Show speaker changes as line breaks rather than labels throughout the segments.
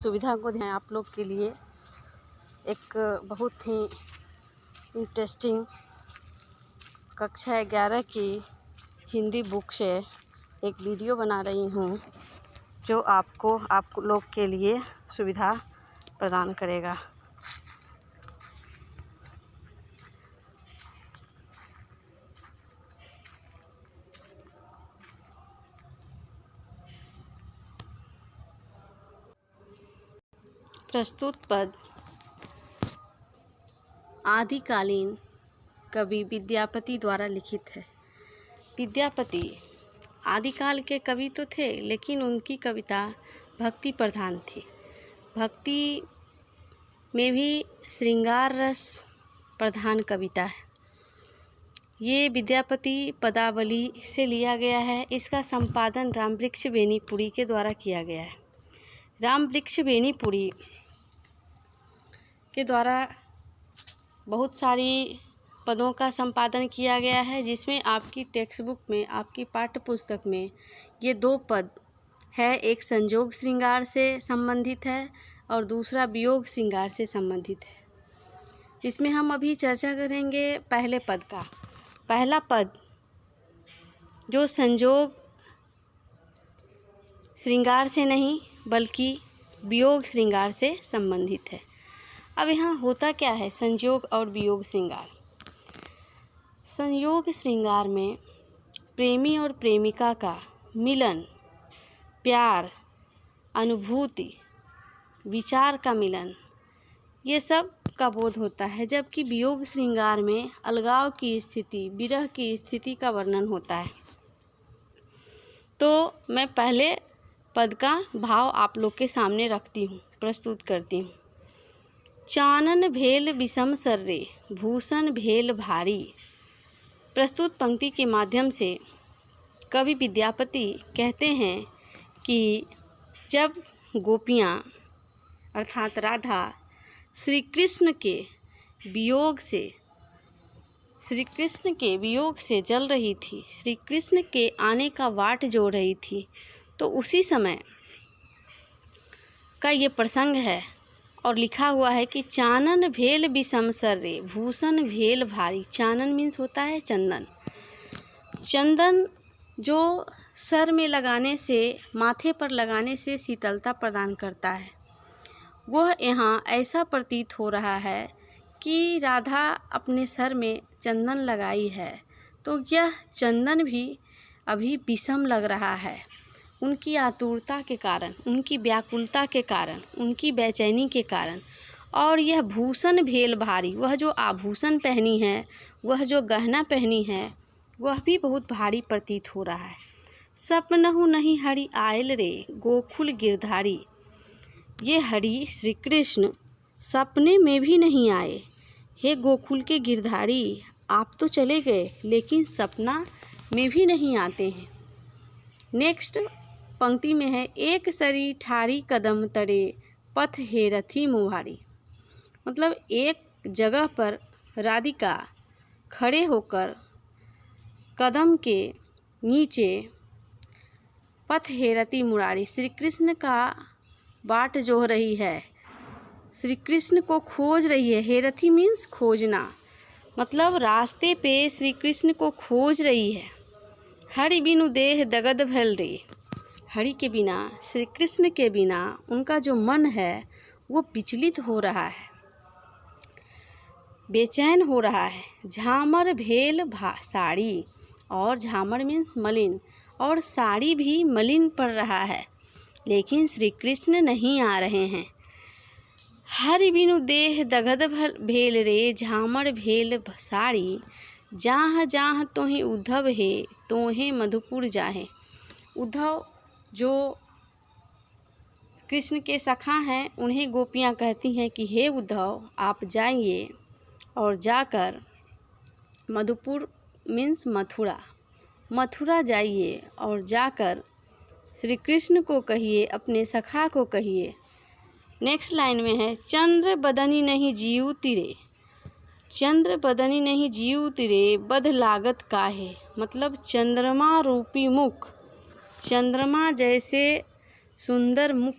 सुविधा को ध्यान आप लोग के लिए एक बहुत ही इंटरेस्टिंग कक्षा 11 की हिंदी बुक से एक वीडियो बना रही हूँ जो आप लोग के लिए सुविधा प्रदान करेगा। प्रस्तुत पद आदिकालीन कवि विद्यापति द्वारा लिखित है। विद्यापति आदिकाल के कवि तो थे, लेकिन उनकी कविता भक्ति प्रधान थी। भक्ति में भी श्रृंगार रस प्रधान कविता है। ये विद्यापति पदावली से लिया गया है। इसका संपादन रामवृक्ष बेनीपुरी के द्वारा किया गया है। रामवृक्ष बेनीपुरी के द्वारा बहुत सारी पदों का संपादन किया गया है, जिसमें आपकी टेक्स्ट बुक में, आपकी पाठ्य पुस्तक में ये 2 पद है। एक संजोग श्रृंगार से संबंधित है और दूसरा वियोग श्रृंगार से संबंधित है। इसमें हम अभी चर्चा करेंगे पहले पद का। पहला पद जो संजोग श्रृंगार से नहीं बल्कि वियोग श्रृंगार से संबंधित है। अब यहाँ होता क्या है संयोग और वियोग श्रृंगार। संयोग श्रृंगार में प्रेमी और प्रेमिका का मिलन, प्यार, अनुभूति, विचार का मिलन, ये सब का बोध होता है। जबकि वियोग श्रृंगार में अलगाव की स्थिति, विरह की स्थिति का वर्णन होता है। तो मैं पहले पद का भाव आप लोग के सामने रखती हूँ, प्रस्तुत करती हूँ। चानन भेल विषम सर्रे, भूषण भेल भारी। प्रस्तुत पंक्ति के माध्यम से कवि विद्यापति कहते हैं कि जब गोपियाँ अर्थात राधा श्री कृष्ण के वियोग से जल रही थी, श्री कृष्ण के आने का वाट जोड़ रही थी, तो उसी समय का ये प्रसंग है। और लिखा हुआ है कि चानन भेल विषम सर्रे, भूषण भेल भारी। चानन मीन्स होता है चंदन। चंदन जो सर में लगाने से, माथे पर लगाने से शीतलता प्रदान करता है, वह यहाँ ऐसा प्रतीत हो रहा है कि राधा अपने सर में चंदन लगाई है, तो यह चंदन भी अभी विषम लग रहा है। उनकी आतुरता के कारण, उनकी व्याकुलता के कारण, उनकी बेचैनी के कारण। और यह भूषण भेल भारी, वह जो आभूषण पहनी है, वह जो गहना पहनी है, वह भी बहुत भारी प्रतीत हो रहा है। सपनहु नहीं हरि आयल रे, गोकुल गिरधारी। ये हरि श्री कृष्ण सपने में भी नहीं आए। हे गोकुल के गिरधारी, आप तो चले गए, लेकिन सपना में भी नहीं आते हैं। नेक्स्ट पंक्ति में है एक सरी ठारी कदम तरे, पथ हेरथी मुहारी। मतलब एक जगह पर राधिका खड़े होकर कदम के नीचे पथ हेरती मुरारी, श्री कृष्ण का बाट जोह रही है, श्री कृष्ण को खोज रही है। हेरथी मीन्स खोजना, मतलब रास्ते पे श्री कृष्ण को खोज रही है। हरि बिनु देह दगद भल रे। हरि के बिना, श्री कृष्ण के बिना उनका जो मन है वो विचलित हो रहा है, बेचैन हो रहा है। झामर भेल साड़ी, और झामर मीन्स मलिन, और साड़ी भी मलिन पड़ रहा है, लेकिन श्री कृष्ण नहीं आ रहे हैं। हरि बिनु देह दगद भेल रे, झामर भेल साड़ी। जाह जाह तोहि उद्धव है, तोहे मधुपुर जाहे। उद्धव जो कृष्ण के सखा हैं, उन्हें गोपियाँ कहती हैं कि हे उद्धव, आप जाइए और जाकर मधुपुर मीन्स मथुरा जाइए और जाकर श्री कृष्ण को कहिए, अपने सखा को कहिए। नेक्स्ट लाइन में है चंद्र बदनी नहीं जीव तिरे। चंद्र बदनी नहीं जीव तिरे, बध लागत काहे। मतलब चंद्रमा रूपी मुख, चंद्रमा जैसे सुंदर मुख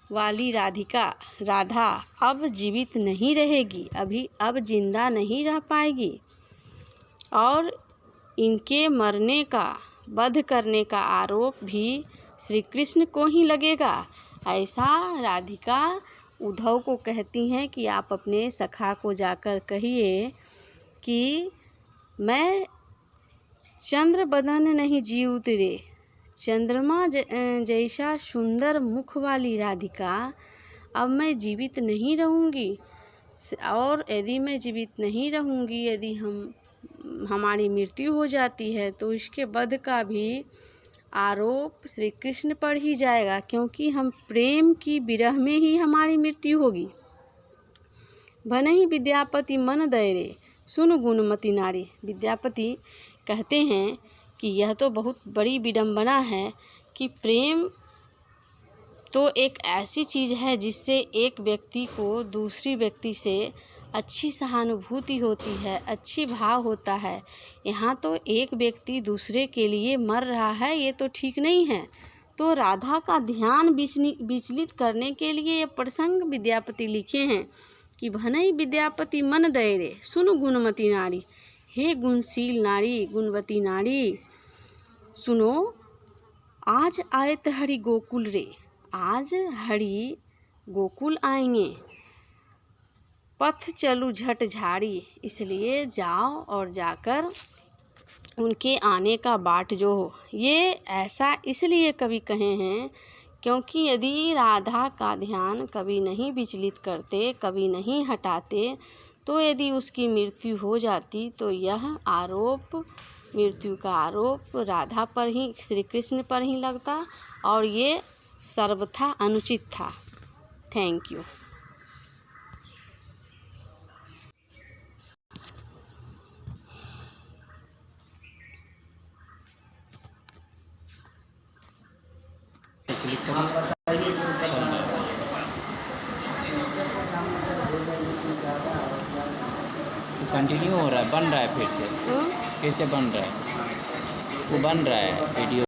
वाली राधा अब जीवित नहीं रहेगी, अब जिंदा नहीं रह पाएगी और इनके मरने का, वध करने का आरोप भी श्री कृष्ण को ही लगेगा। ऐसा राधिका उद्धव को कहती हैं कि आप अपने सखा को जाकर कहिए कि मैं चंद्र बदन नहीं जी उतरे, चंद्रमा जैसा सुंदर मुख वाली राधिका अब मैं जीवित नहीं रहूँगी। और यदि मैं जीवित नहीं रहूँगी, यदि हमारी मृत्यु हो जाती है तो इसके वध का भी आरोप श्री कृष्ण पर ही जाएगा, क्योंकि हम प्रेम की विरह में ही हमारी मृत्यु होगी। भनहि विद्यापति मन दय रे, सुन गुणमती नारी। विद्यापति कहते हैं कि यह तो बहुत बड़ी विडंबना है कि प्रेम तो एक ऐसी चीज़ है जिससे एक व्यक्ति को दूसरी व्यक्ति से अच्छी सहानुभूति होती है, अच्छी भाव होता है। यहाँ तो एक व्यक्ति दूसरे के लिए मर रहा है, ये तो ठीक नहीं है। तो राधा का ध्यान विचलित करने के लिए ये प्रसंग विद्यापति लिखे हैं कि भनहि विद्यापति मन दय रे, सुन गुणमती नारी। हे गुणशील नारी, गुणवती नारी, सुनो, आज आयत हरि गोकुल रे, आज हरि गोकुल आएंगे। पथ चलू झट झाड़ी, इसलिए जाओ और जाकर उनके आने का बाट जो हो। ये ऐसा इसलिए कवि कहे हैं क्योंकि यदि राधा का ध्यान कभी नहीं विचलित करते, कभी नहीं हटाते, तो यदि उसकी मृत्यु हो जाती तो यह आरोप, मृत्यु का आरोप राधा पर ही, श्री कृष्ण पर ही लगता और ये सर्वथा अनुचित था। Thank you.
कंटिन्यू हो रहा है, बन रहा है फिर से बन रहा है, वो बन रहा है वीडियो।